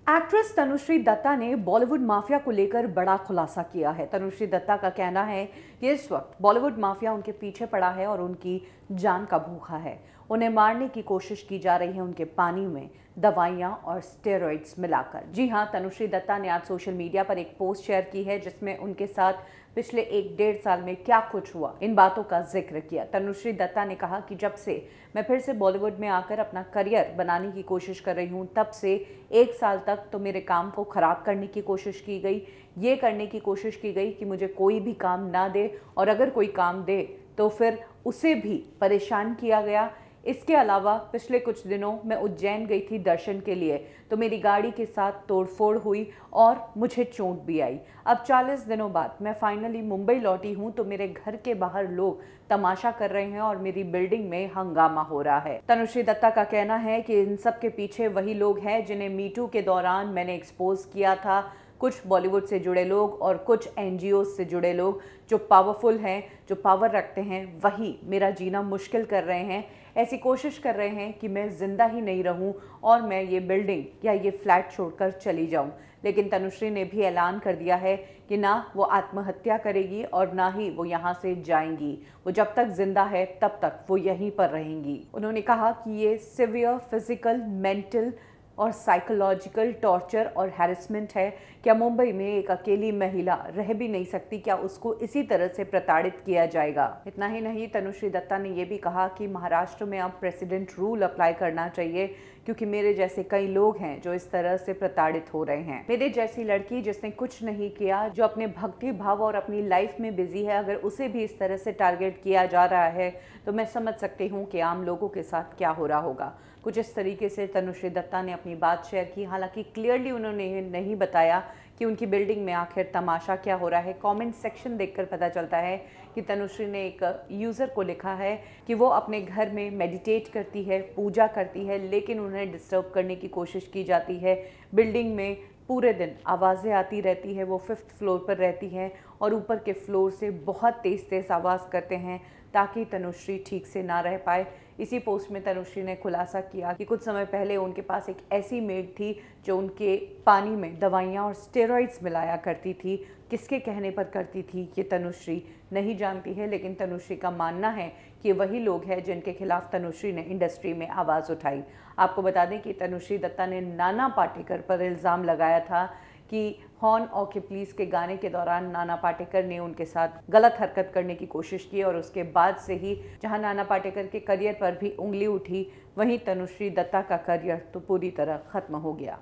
Actress Tanushree Dutta ने Bollywood mafia को लेकर बड़ा खुलासा किया है। तनुश्री दत्ता का कहना है कि इस वक्त बॉलीवुड माफिया उनके पीछे पड़ा है और उनकी जान का भूखा है। उन्हें मारने की कोशिश की जा रही है उनके पानी में दवाइयां और स्टेरॉइड्स मिलाकर। जी हां, तनुश्री दत्ता ने आज सोशल मीडिया पर एक पोस्ट शेयर की है जिसमें उनके साथ पिछले 1-1.5 साल में क्या कुछ हुआ, इन बातों का जिक्र किया। तनुश्री दत्ता ने कहा कि जब से मैं फिर से बॉलीवुड में आकर अपना करियर बनाने की कोशिश कर रही हूं, तब से 1 साल तक तो मेरे काम को खराब करने की कोशिश की गई। ये करने की कोशिश की गई कि मुझे कोई भी काम ना दे, और अगर कोई काम दे तो फिर उसे भी परेशान किया गया। इसके अलावा पिछले कुछ दिनों मैं उज्जैन गई थी दर्शन के लिए, तो मेरी गाड़ी के साथ तोड़फोड़ हुई और मुझे चोट भी आई। अब 40 दिनों बाद मैं फाइनली मुंबई लौटी हूं, तो मेरे घर के बाहर लोग तमाशा कर रहे हैं और मेरी बिल्डिंग में हंगामा हो रहा है। तनुश्री दत्ता का कहना है कि इन सब के पीछे वही लोग हैं जिन्हें मीटू के दौरान मैंने एक्सपोज किया था। कुछ बॉलीवुड से जुड़े लोग और कुछ एनजीओ से जुड़े लोग जो पावरफुल हैं, जो पावर रखते हैं, वही मेरा जीना मुश्किल कर रहे हैं। ऐसी कोशिश कर रहे हैं कि मैं जिंदा ही नहीं रहूं और मैं ये बिल्डिंग या ये फ्लैट छोड़कर चली जाऊं। लेकिन तनुश्री ने भी ऐलान कर दिया है कि ना वो आत्महत्या करेगी और ना ही वो यहाँ से जाएंगी। वो जब तक जिंदा है तब तक वो यहीं पर रहेंगी। उन्होंने कहा कि ये सिवियर फिजिकल, मेंटल और साइकोलॉजिकल टॉर्चर और हैरेसमेंट है। क्या मुंबई में एक अकेली महिला रह भी नहीं सकती? क्या उसको इसी तरह से प्रताड़ित किया जाएगा? इतना ही नहीं, तनुश्री दत्ता ने यह भी कहा कि महाराष्ट्र में अब प्रेसिडेंट रूल अप्लाई करना चाहिए, क्योंकि मेरे जैसे कई लोग हैं जो इस तरह से प्रताड़ित हो रहे हैं। मेरे जैसी लड़की जिसने कुछ नहीं किया, जो अपने भक्ति भाव और अपनी लाइफ में बिजी है, अगर उसे भी इस तरह से टारगेट किया जा रहा है तो मैं समझ सकती हूँ कि आम लोगों के साथ क्या हो रहा होगा। कुछ इस तरीके से तनुश्री दत्ता ने अपनी बात शेयर की। हालांकि क्लियरली उन्होंने नहीं बताया कि उनकी बिल्डिंग में आखिर तमाशा क्या हो रहा है। कमेंट सेक्शन देखकर पता चलता है कि तनुश्री ने एक यूज़र को लिखा है कि वो अपने घर में मेडिटेट करती है, पूजा करती है, लेकिन उन्हें डिस्टर्ब करने की कोशिश की जाती है। बिल्डिंग में पूरे दिन आवाज़ें आती रहती है। वो 5th फ्लोर पर रहती हैं और ऊपर के फ्लोर से बहुत तेज़ तेज़ आवाज़ करते हैं ताकि तनुश्री ठीक से ना रह पाए। इसी पोस्ट में तनुश्री ने खुलासा किया कि कुछ समय पहले उनके पास एक ऐसी मेड थी जो उनके पानी में दवाइयाँ और स्टेरॉइड्स मिलाया करती थी। किसके कहने पर करती थी ये तनुश्री नहीं जानती है, लेकिन तनुश्री का मानना है कि वही लोग हैं जिनके खिलाफ तनुश्री ने इंडस्ट्री में आवाज़ उठाई। आपको बता दें कि तनुश्री दत्ता ने नाना पाटेकर पर इल्ज़ाम लगाया था कि हॉर्न ओके प्लीज के गाने के दौरान नाना पाटेकर ने उनके साथ गलत हरकत करने की कोशिश की, और उसके बाद से ही जहां नाना पाटेकर के करियर पर भी उंगली उठी, वहीं तनुश्री दत्ता का करियर तो पूरी तरह खत्म हो गया।